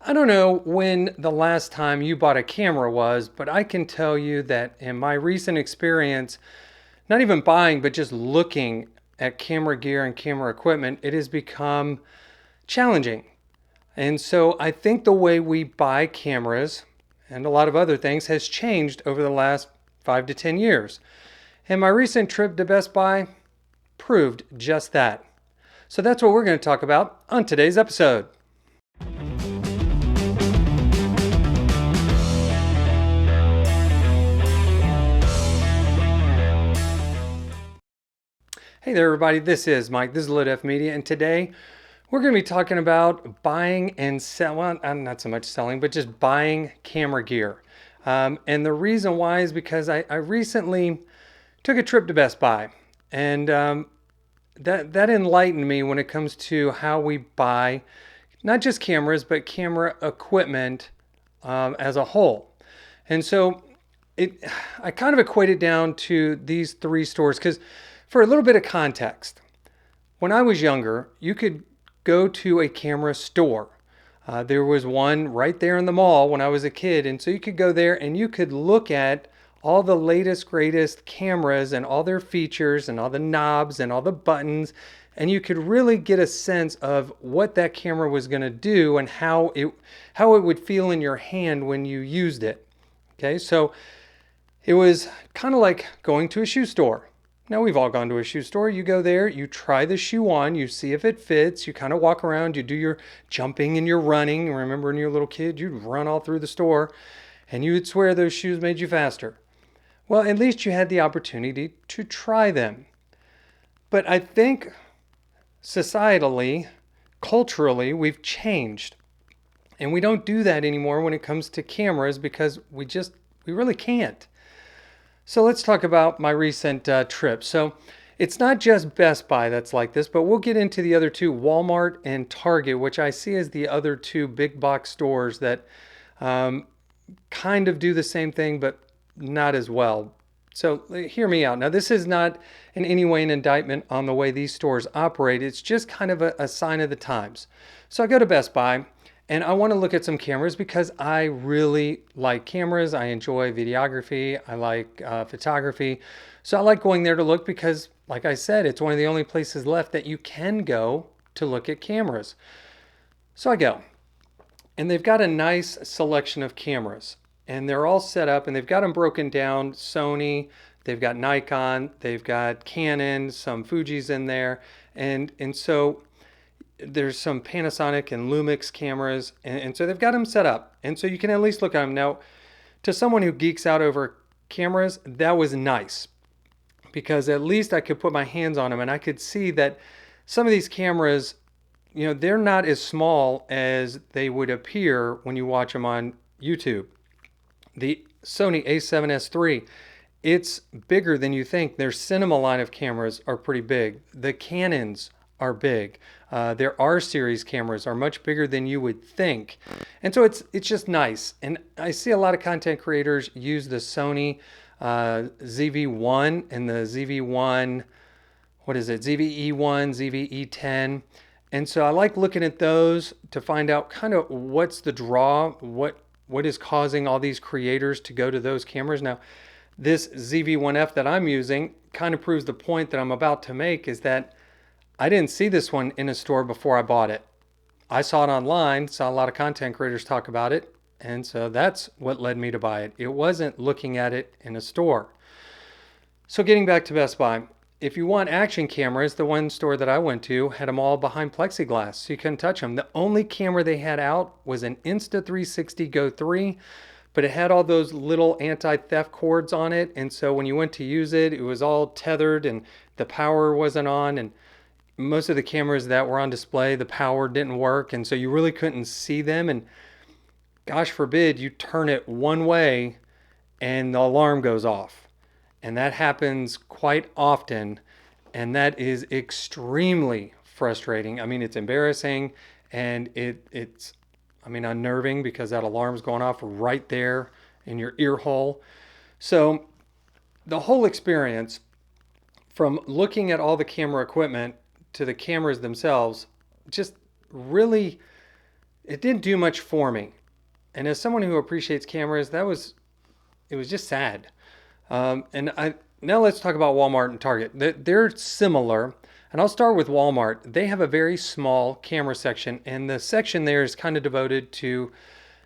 I don't know when the last time you bought a camera was, but I can tell you that in my recent experience, not even buying, but just looking at camera gear and camera equipment, it has become challenging. And so I think the way we buy cameras and a lot of other things has changed over the last 5 to 10 years. And my recent trip to Best Buy proved just that. So that's what we're going to talk about on today's episode. Hey there, everybody. This is Mike. This is Lit F Media, and today we're going to be talking about buying and selling. Well, not so much selling, but just buying camera gear. And the reason why is because I recently took a trip to Best Buy, and that enlightened me when it comes to how we buy not just cameras, but camera equipment as a whole. And so it, I kind of equate it down to these three stores because, for a little bit of context, when I was younger, you could go to a camera store. There was one right there in the mall when I was a kid, and so you could go there and you could look at all the latest, greatest cameras and all their features and all the knobs and all the buttons, and you could really get a sense of what that camera was going to do and how it would feel in your hand when you used it. Okay, so it was kind of like going to a shoe store. Now, we've all gone to a shoe store. You go there, you try the shoe on, you see if it fits, you kind of walk around, you do your jumping and your running. Remember when you were a little kid, you'd run all through the store and you would swear those shoes made you faster. Well, at least you had the opportunity to try them. But I think societally, culturally, we've changed. And we don't do that anymore when it comes to cameras because we really can't. So let's talk about my recent trip. So it's not just Best Buy that's like this, but we'll get into the other two, Walmart and Target, which I see as the other two big box stores that kind of do the same thing, but not as well. So hear me out. Now, this is not in any way an indictment on the way these stores operate. It's just kind of a sign of the times. So I go to Best Buy and I want to look at some cameras because I really like cameras. I enjoy videography. I like photography. So I like going there to look because, like I said, it's one of the only places left that you can go to look at cameras. So I go, and they've got a nice selection of cameras, and they're all set up, and they've got them broken down. Sony, they've got Nikon, they've got Canon, some Fuji's in there, and so there's some Panasonic and Lumix cameras, and so they've got them set up, and so you can at least look at them. Now, to someone who geeks out over cameras, that was nice because at least I could put my hands on them and I could see that some of these cameras, they're not as small as they would appear when you watch them on YouTube. The Sony A7S III, it's bigger than you think. Their cinema line of cameras are pretty big. The Canons are big. Their R series cameras are much bigger than you would think, and so it's just nice. And I see a lot of content creators use the Sony ZV-1 and the ZV-1. What is it? ZV-E1, ZV-E10. And so I like looking at those to find out kind of what's the draw, what is causing all these creators to go to those cameras. Now, this ZV-1F that I'm using kind of proves the point that I'm about to make, is that I didn't see this one in a store before I bought it. I saw it online, saw a lot of content creators talk about it, and so that's what led me to buy it. It wasn't looking at it in a store. So getting back to Best Buy, if you want action cameras, the one store that I went to had them all behind plexiglass, so you couldn't touch them. The only camera they had out was an Insta360 Go 3, but it had all those little anti-theft cords on it, and so when you went to use it, it was all tethered and the power wasn't on, and most of the cameras that were on display, the power didn't work, and so you really couldn't see them. And gosh forbid you turn it one way and the alarm goes off. And that happens quite often, and that is extremely frustrating. I mean, it's embarrassing, and it's unnerving because that alarm's going off right there in your ear hole. So the whole experience, from looking at all the camera equipment to the cameras themselves, just really it didn't do much for me. And as someone who appreciates cameras, it was just sad. And I Now let's talk about Walmart and Target. They're similar, and I'll start with Walmart. They have a very small camera section, and the section there is kind of devoted to,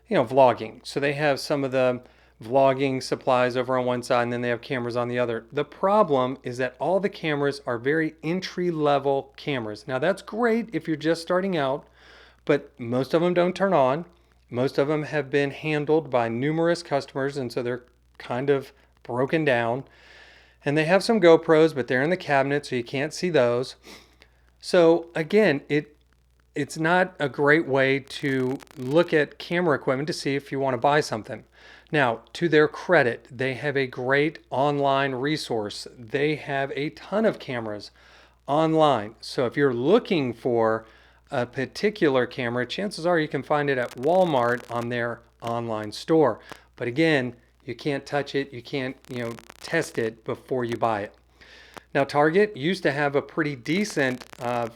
vlogging. So they have some of the vlogging supplies over on one side, and then they have cameras on the other. The problem is that all the cameras are very entry level cameras. Now that's great if you're just starting out, but most of them don't turn on. Most of them have been handled by numerous customers, and so they're kind of broken down. And they have some GoPros, but they're in the cabinet, so you can't see those. So again, it's not a great way to look at camera equipment to see if you want to buy something. Now, to their credit, they have a great online resource. They have a ton of cameras online. So if you're looking for a particular camera, chances are you can find it at Walmart on their online store. But again, you can't touch it, you can't, test it before you buy it. Now, Target used to have a pretty decent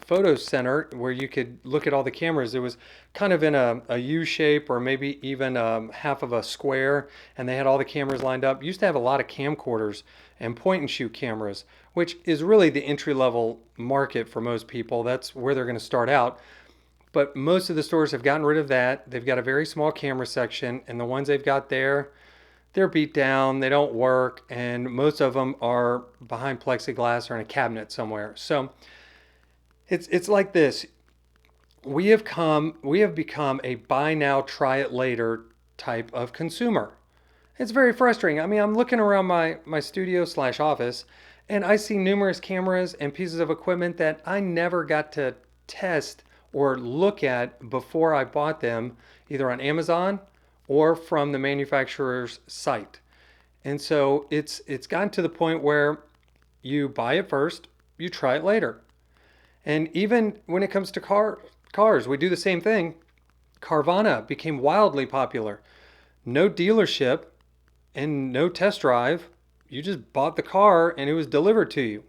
photo center where you could look at all the cameras. It was kind of in a U shape or maybe even half of a square, and they had all the cameras lined up. Used to have a lot of camcorders and point and shoot cameras, which is really the entry level market for most people. That's where they're going to start out. But most of the stores have gotten rid of that. They've got a very small camera section, and the ones they've got there, they're beat down, they don't work, and most of them are behind plexiglass or in a cabinet somewhere. So it's like this. We have become a buy now, try it later type of consumer. It's very frustrating. I mean, I'm looking around my studio / office, and I see numerous cameras and pieces of equipment that I never got to test or look at before I bought them, either on Amazon or from the manufacturer's site. And so it's gotten to the point where you buy it first, you try it later. And even when it comes to cars, we do the same thing. Carvana became wildly popular. No dealership and no test drive. You just bought the car and it was delivered to you.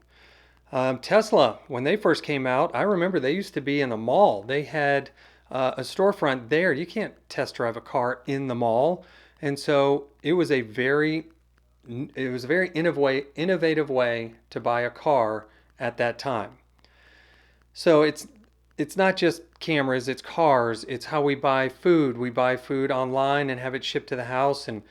Tesla, when they first came out, I remember they used to be in a mall. They had a storefront there. You can't test drive a car in the mall. And so it was a very innovative way to buy a car at that time. So it's not just cameras, it's cars, it's how we buy food. We buy food online and have it shipped to the house, and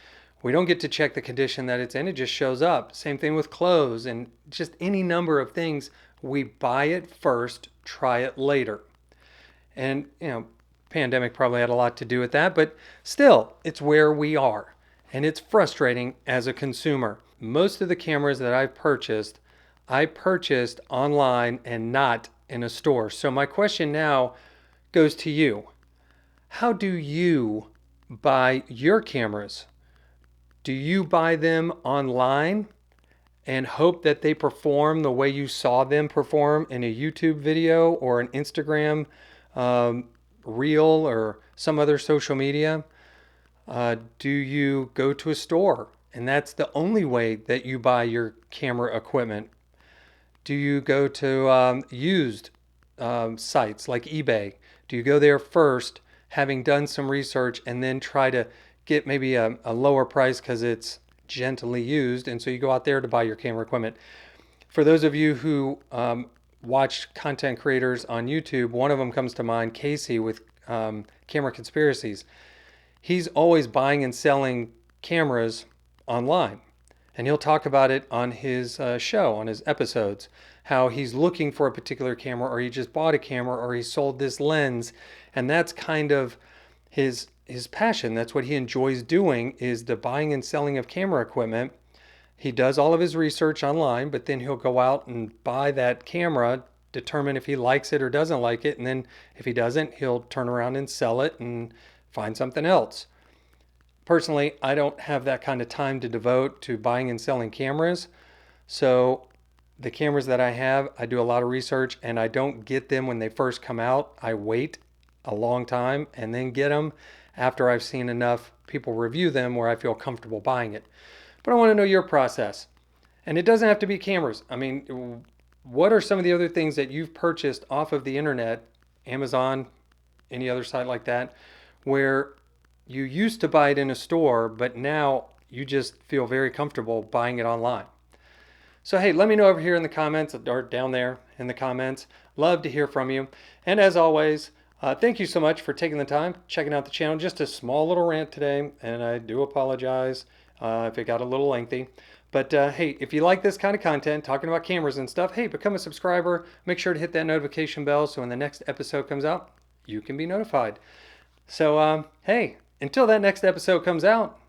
we don't get to check the condition that it's in. It just shows up. Same thing with clothes and just any number of things. We buy it first, try it later. And, pandemic probably had a lot to do with that, but still, it's where we are. And it's frustrating as a consumer. Most of the cameras that I purchased online and not in a store. So my question now goes to you. How do you buy your cameras? Do you buy them online and hope that they perform the way you saw them perform in a YouTube video or an Instagram reel or some other social media? Do you go to a store and that's the only way that you buy your camera equipment? Do you go to used sites like eBay? Do you go there first, having done some research, and then try to get maybe a lower price because it's gently used, and so you go out there to buy your camera equipment? For those of you who watch content creators on YouTube, one of them comes to mind, Casey with Camera Conspiracies. He's always buying and selling cameras online. And he'll talk about it on his show, on his episodes, how he's looking for a particular camera, or he just bought a camera, or he sold this lens. And that's kind of his passion. That's what he enjoys doing, is the buying and selling of camera equipment. He does all of his research online, but then he'll go out and buy that camera, determine if he likes it or doesn't like it. And then if he doesn't, he'll turn around and sell it and find something else. Personally, I don't have that kind of time to devote to buying and selling cameras. So the cameras that I have, I do a lot of research, and I don't get them when they first come out. I wait a long time and then get them after I've seen enough people review them where I feel comfortable buying it. But I want to know your process. And it doesn't have to be cameras. I mean, what are some of the other things that you've purchased off of the internet, Amazon, any other site like that, where you used to buy it in a store, but now you just feel very comfortable buying it online. So hey, let me know over here in the comments or down there in the comments. Love to hear from you. And as always, thank you so much for taking the time, checking out the channel. Just a small little rant today, and I do apologize if it got a little lengthy. But hey, if you like this kind of content, talking about cameras and stuff, hey, become a subscriber. Make sure to hit that notification bell so when the next episode comes out, you can be notified. So hey, until that next episode comes out,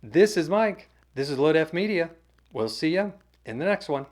this is Mike. This is LoadF Media. We'll see you in the next one.